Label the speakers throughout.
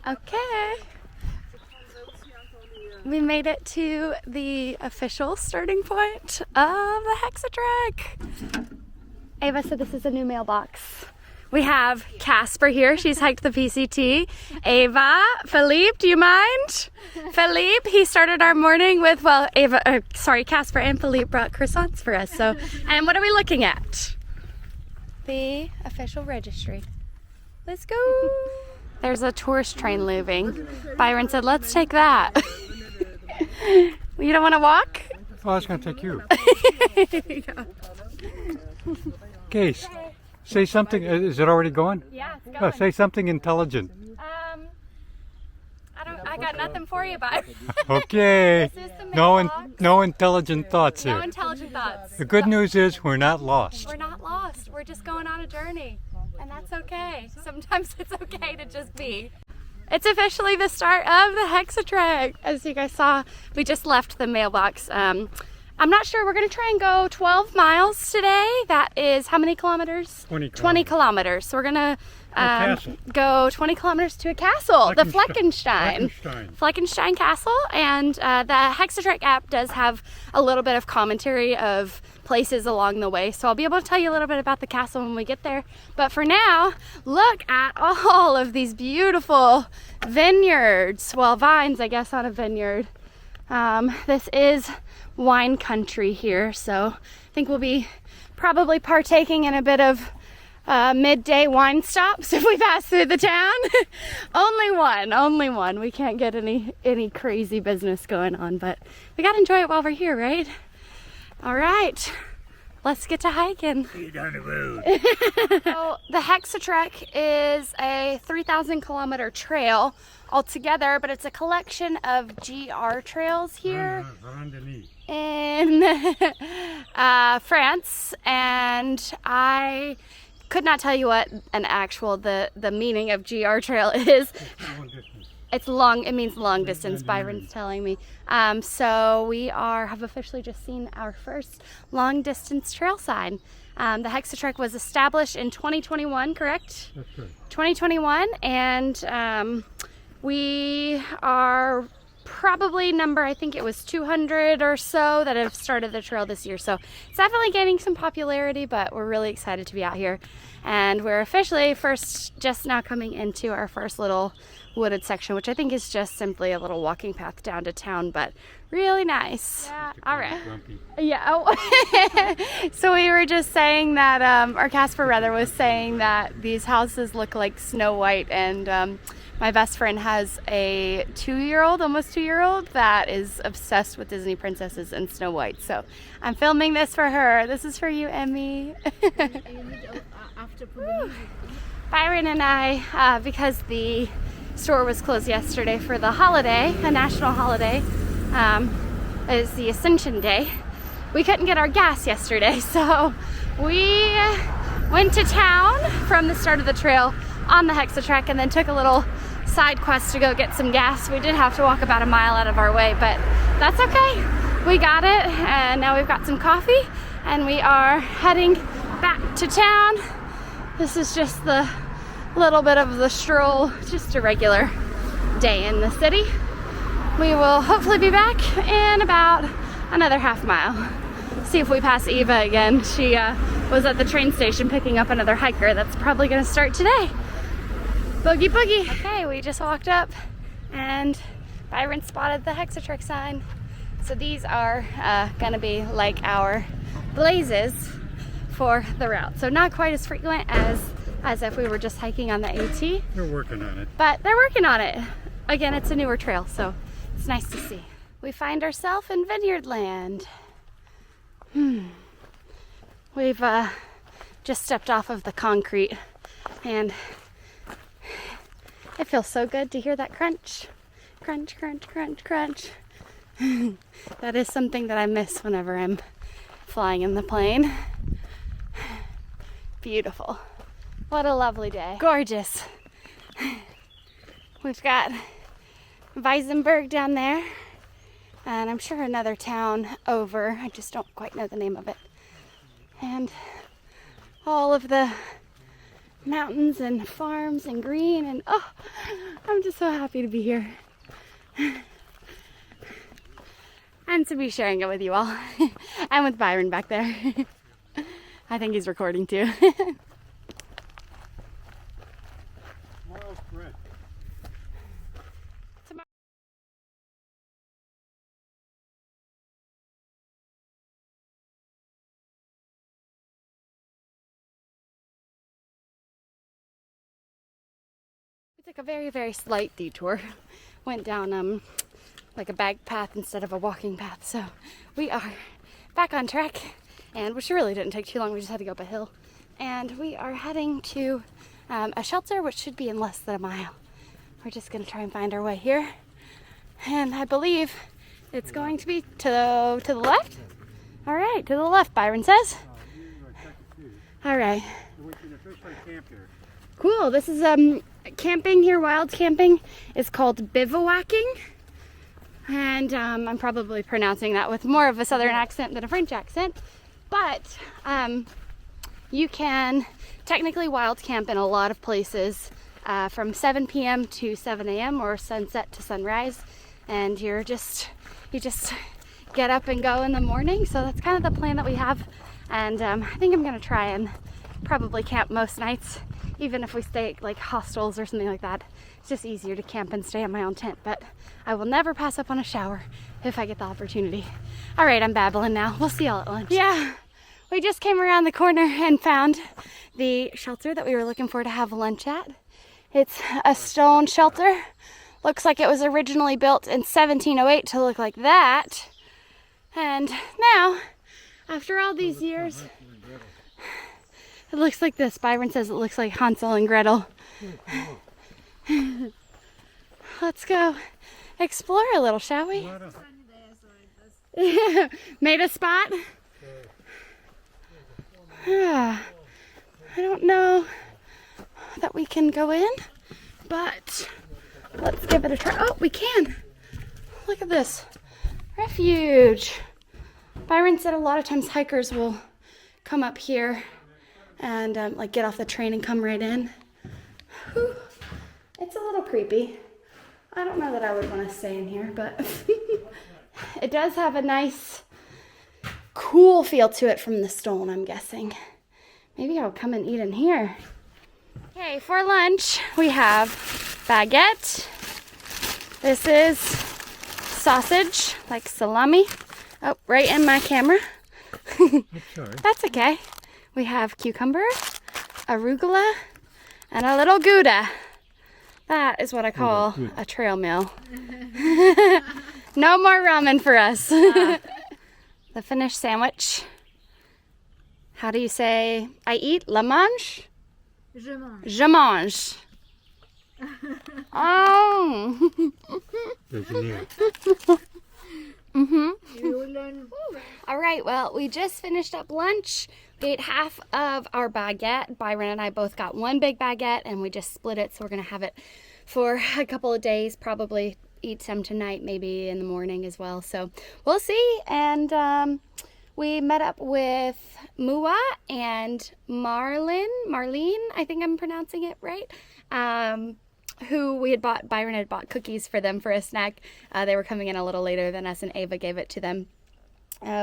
Speaker 1: Okay. We made it to the official starting point of the HexaTrek. Ava said this is a new mailbox. We have Casper here. She's hiked the PCT. Ava, Philippe, do you mind? Philippe, he started our morning with, well, Casper and Philippe brought croissants for us. So, and what are we looking at? The official registry. Let's go. There's a tourist train leaving. Byron said, let's take that. You don't want to walk?
Speaker 2: Oh, I was going to take you.
Speaker 1: Yeah.
Speaker 2: Case, say something. Is it already going?
Speaker 1: Yeah, it's going.
Speaker 2: Oh, say something intelligent.
Speaker 1: I got nothing for you, Byron.
Speaker 2: Okay.
Speaker 1: This is the
Speaker 2: No intelligent thoughts
Speaker 1: No
Speaker 2: here.
Speaker 1: intelligent thoughts.
Speaker 2: The good news is we're not lost.
Speaker 1: We're not lost. We're just going on a journey. And that's okay. Sometimes it's okay to just be. It's officially the start of the HexaTrek. As you guys saw, we just left the mailbox. I'm not sure. We're going to try and go 12 miles today. That is how many kilometers? 20 kilometers. So we're going to go 20 kilometers to a castle, the Fleckenstein Castle. And the HexaTrek app does have a little bit of commentary of places along the way. So I'll be able to tell you a little bit about the castle when we get there. But for now, look at all of these beautiful vineyards. Well, vines, I guess, on a vineyard. This is wine country here, so I think we'll be probably partaking in a bit of midday wine stops if we pass through the town. only one. We can't get any crazy business going on, but we gotta enjoy it while we're here, right? All right, let's get to hiking.
Speaker 2: See you down the road.
Speaker 1: So the HexaTrek is a 3,000 kilometer trail altogether, but it's a collection of GR trails here in France, and I could not tell you what the meaning of GR trail is. It's long. It means long distance. Byron's telling me. So we have officially just seen our first long distance trail sign. The HexaTrek was established in 2021, correct?
Speaker 2: That's good.
Speaker 1: 2021, and we are probably I think it was 200 or so that have started the trail this year. So it's definitely gaining some popularity, but we're really excited to be out here. And we're officially just now coming into our first little wooded section, which I think is just simply a little walking path down to town, but really nice. Yeah, all right. Yeah. Oh. So we were just saying that, or Casper rather was saying that these houses look like Snow White, and my best friend has a almost 2-year-old that is obsessed with Disney princesses and Snow White. So I'm filming this for her. This is for you, Emmy. Byron and I, because the store was closed yesterday for the holiday, a national holiday, is the Ascension Day. We couldn't get our gas yesterday, so we went to town from the start of the trail on the HexaTrek and then took a little side quest to go get some gas. We did have to walk about a mile out of our way, but that's okay. We got it, and now we've got some coffee, and we are heading back to town. This is just the little bit of the stroll, just a regular day in the city. We will hopefully be back in about another half mile. See if we pass Eva again. She was at the train station picking up another hiker that's probably gonna start today. Boogie boogie. Okay, we just walked up and Byron spotted the HexaTrek sign. So these are gonna be like our blazes for the route. So not quite as frequent as if we were just hiking on the AT.
Speaker 2: They're working on it.
Speaker 1: But they're working on it. Again, it's a newer trail, so it's nice to see. We find ourselves in Vineyard Land. We've just stepped off of the concrete, and it feels so good to hear that crunch. Crunch, crunch, crunch, crunch. That is something that I miss whenever I'm flying in the plane. Beautiful. What a lovely day. Gorgeous. We've got Weisenberg down there, and I'm sure another town over. I just don't quite know the name of it. And all of the mountains and farms and green, and oh, I'm just so happy to be here. And to be sharing it with you all. I'm with Byron back there. I think he's recording too. We took a very, very slight detour. Went down like a bike path instead of a walking path. So we are back on track, and which really didn't take too long. We just had to go up a hill. And we are heading to a shelter, which should be in less than a mile. We're just gonna try and find our way here. And I believe it's going to be to the left. All right, to the left, Byron says. All right. Cool, this is camping here, wild camping. It's called bivouacking. And I'm probably pronouncing that with more of a southern accent than a French accent. But you can technically wild camp in a lot of places from 7 p.m. to 7 a.m. or sunset to sunrise. And you just get up and go in the morning. So that's kind of the plan that we have. And I think I'm gonna try and probably camp most nights, even if we stay at like hostels or something like that. It's just easier to camp and stay in my own tent, but I will never pass up on a shower if I get the opportunity. All right, I'm babbling now. We'll see y'all at lunch. Yeah, we just came around the corner and found the shelter that we were looking for to have lunch at. It's a stone shelter. Looks like it was originally built in 1708 to look like that. And now, after all these years, it looks like this. Byron says it looks like Hansel and Gretel. Let's go explore a little, shall we? Made a spot? I don't know that we can go in, but let's give it a try. Oh, we can. Look at this. Refuge. Byron said a lot of times hikers will come up here and like get off the train and come right in. Whew. It's a little creepy. I don't know that I would want to stay in here, but it does have a nice cool feel to it from the stone, I'm guessing. Maybe I'll come and eat in here. Okay, for lunch we have baguette. This is sausage, like salami. Oh, right in my camera. That's okay. We have cucumber, arugula, and a little Gouda. That is what I call a trail meal. No more ramen for us. The Finnish sandwich. How do you say I eat? La mange?
Speaker 3: Je mange.
Speaker 1: Je mange. Oh. All right, well, we just finished up lunch. We ate half of our baguette. Byron and I both got one big baguette, and we just split it, so we're gonna have it for a couple of days, probably eat some tonight, maybe in the morning as well. So we'll see. And we met up with Mua and Marlene, I think I'm pronouncing it right, who we had bought, Byron had bought cookies for them for a snack. They were coming in a little later than us, and Ava gave it to them.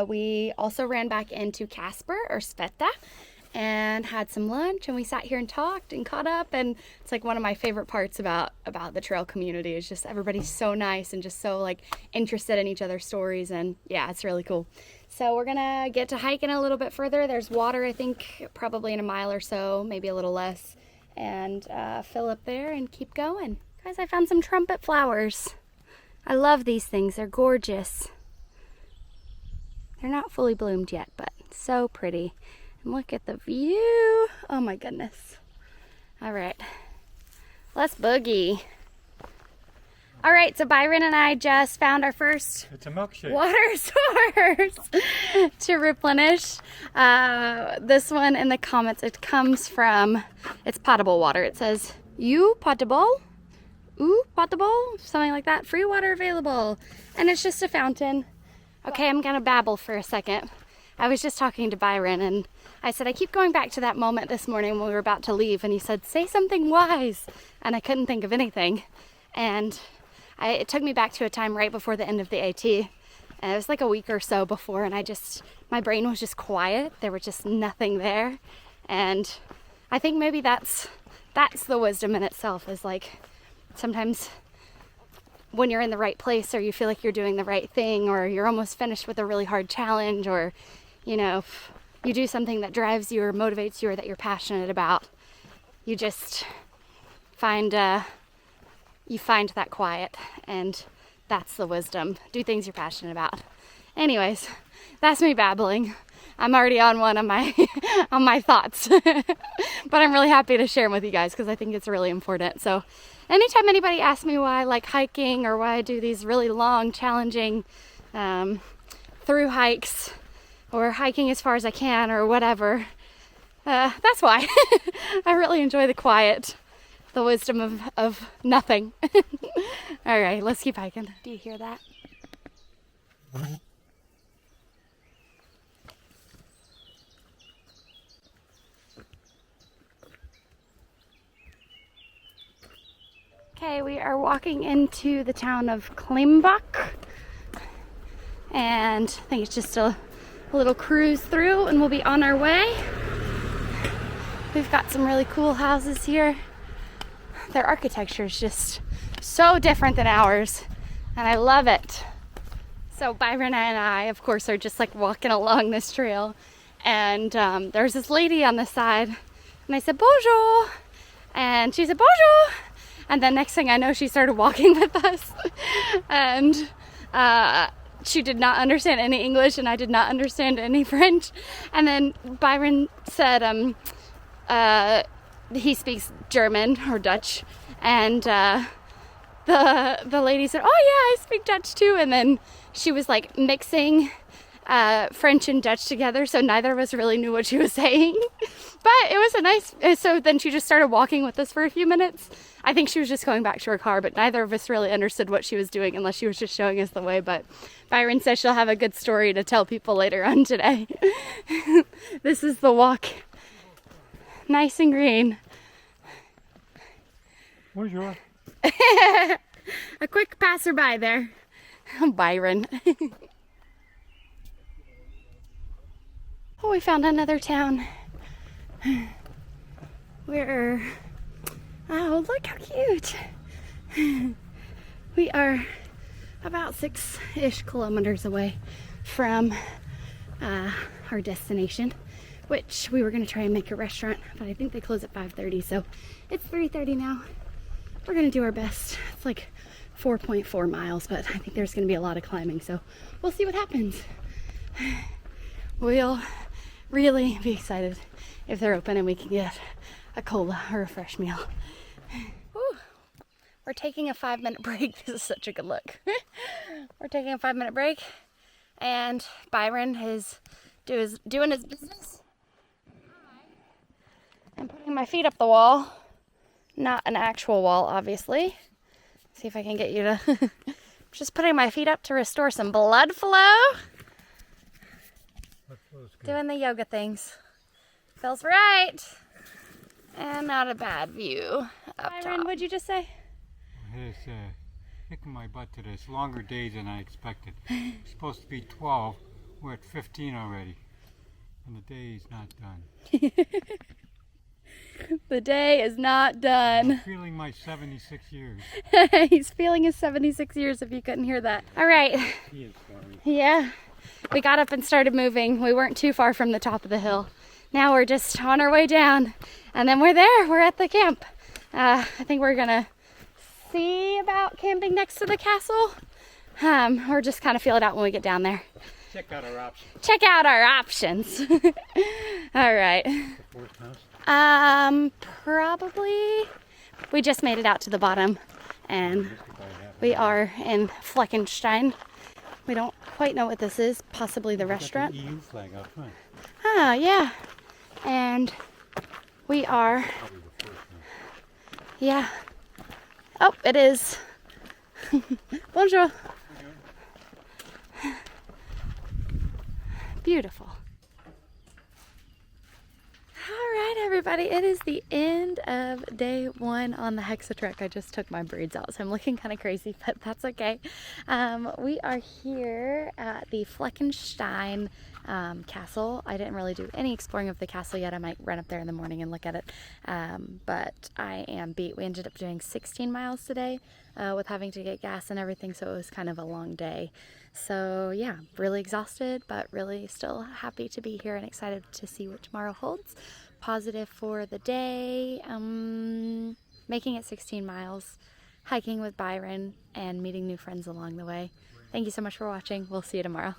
Speaker 1: We also ran back into Casper, or Sveta, and had some lunch, and we sat here and talked and caught up. And it's like one of my favorite parts about the trail community is just everybody's so nice and just so like interested in each other's stories, and yeah, it's really cool. So we're gonna get to hiking a little bit further. There's water, I think probably in a mile or so, maybe a little less, and fill up there and keep going. Guys, I found some trumpet flowers. I love these things, they're gorgeous. They're not fully bloomed yet, but so pretty. And look at the view. Oh my goodness. All right, let's boogie. All right, so Byron and I just found our first water source to replenish. This one in the comments, it comes from, it's potable water. It says, "You potable, ooh potable," something like that. Free water available. And it's just a fountain. Okay, I'm gonna babble for a second. I was just talking to Byron, and I said, I keep going back to that moment this morning when we were about to leave, and he said, say something wise. And I couldn't think of anything. And it took me back to a time right before the end of the AT. And it was like a week or so before, and my brain was just quiet. There was just nothing there. And I think maybe that's the wisdom in itself, is like sometimes when you're in the right place, or you feel like you're doing the right thing, or you're almost finished with a really hard challenge, or you do something that drives you or motivates you or that you're passionate about, you just find that quiet, and that's the wisdom. Do things you're passionate about. Anyways, that's me babbling. I'm already on one of my on my thoughts, but I'm really happy to share them with you guys because I think it's really important. So anytime anybody asks me why I like hiking, or why I do these really long, challenging through hikes, or hiking as far as I can, or whatever, that's why. I really enjoy the quiet, the wisdom of nothing. All right, let's keep hiking. Do you hear that? Okay, we are walking into the town of Climbach, and I think it's just a little cruise through, and we'll be on our way. We've got some really cool houses here. Their architecture is just so different than ours, and I love it. So Byron and I, of course, are just like walking along this trail, and there's this lady on the side, and I said bonjour, and she said bonjour, and then next thing I know, she started walking with us, and she did not understand any English, and I did not understand any French. And then Byron said he speaks German or Dutch, and the lady said, oh yeah, I speak Dutch too. And then she was like mixing French and Dutch together, so neither of us really knew what she was saying. But it was a nice, so then she just started walking with us for a few minutes. I think she was just going back to her car, but neither of us really understood what she was doing unless she was just showing us the way. But Byron says she'll have a good story to tell people later on today. This is the walk. Nice and green.
Speaker 2: Bonjour.
Speaker 1: A quick passerby there. Byron. Oh, we found another town. Oh, look how cute. We are about 6-ish kilometers away from our destination, which we were going to try and make a restaurant, but I think they close at 5:30, so it's 3:30 now. We're going to do our best. It's like 4.4 miles, but I think there's going to be a lot of climbing, so we'll see what happens. We'll really be excited if they're open and we can get a cola or a fresh meal. Whew. We're taking a 5-minute break. This is such a good look. We're taking a 5-minute break, and Byron is doing his business. I'm putting my feet up the wall. Not an actual wall, obviously. See if I can get you to... Just putting my feet up to restore some blood flow. Doing the yoga things. Feels right. And not a bad view up top. What'd you just say?
Speaker 2: It's kicking my butt today. It's longer days than I expected. It's supposed to be 12. We're at 15 already. And the day is not done.
Speaker 1: The day is not done.
Speaker 2: I'm feeling my 76 years.
Speaker 1: He's feeling his 76 years, if you couldn't hear that. All right.
Speaker 2: He is sorry.
Speaker 1: Yeah. We got up and started moving. We weren't too far from the top of the hill. Now we're just on our way down. And then we're there. We're at the camp. I think we're going to see about camping next to the castle. Or just kind of feel it out when we get down there.
Speaker 2: Check out our options.
Speaker 1: Check out our options. All right.
Speaker 2: Fourth house?
Speaker 1: Probably. We just made it out to the bottom, and we are in Fleckenstein. We don't quite know what this is. Possibly the restaurant.
Speaker 2: The EU flag out front.
Speaker 1: Ah, yeah. And we are. Yeah. Oh, it is. Bonjour. Beautiful. All right, everybody, it is the end of day 1 on the HexaTrek. I just took my braids out, so I'm looking kind of crazy, but that's okay. We are here at the Fleckenstein castle. I didn't really do any exploring of the castle yet. I might run up there in the morning and look at it, but I am beat. We ended up doing 16 miles today with having to get gas and everything, so it was kind of a long day. So yeah, really exhausted, but really still happy to be here and excited to see what tomorrow holds. Positive for the day, making it 16 miles, hiking with Byron, and meeting new friends along the way. Thank you so much for watching. We'll see you tomorrow.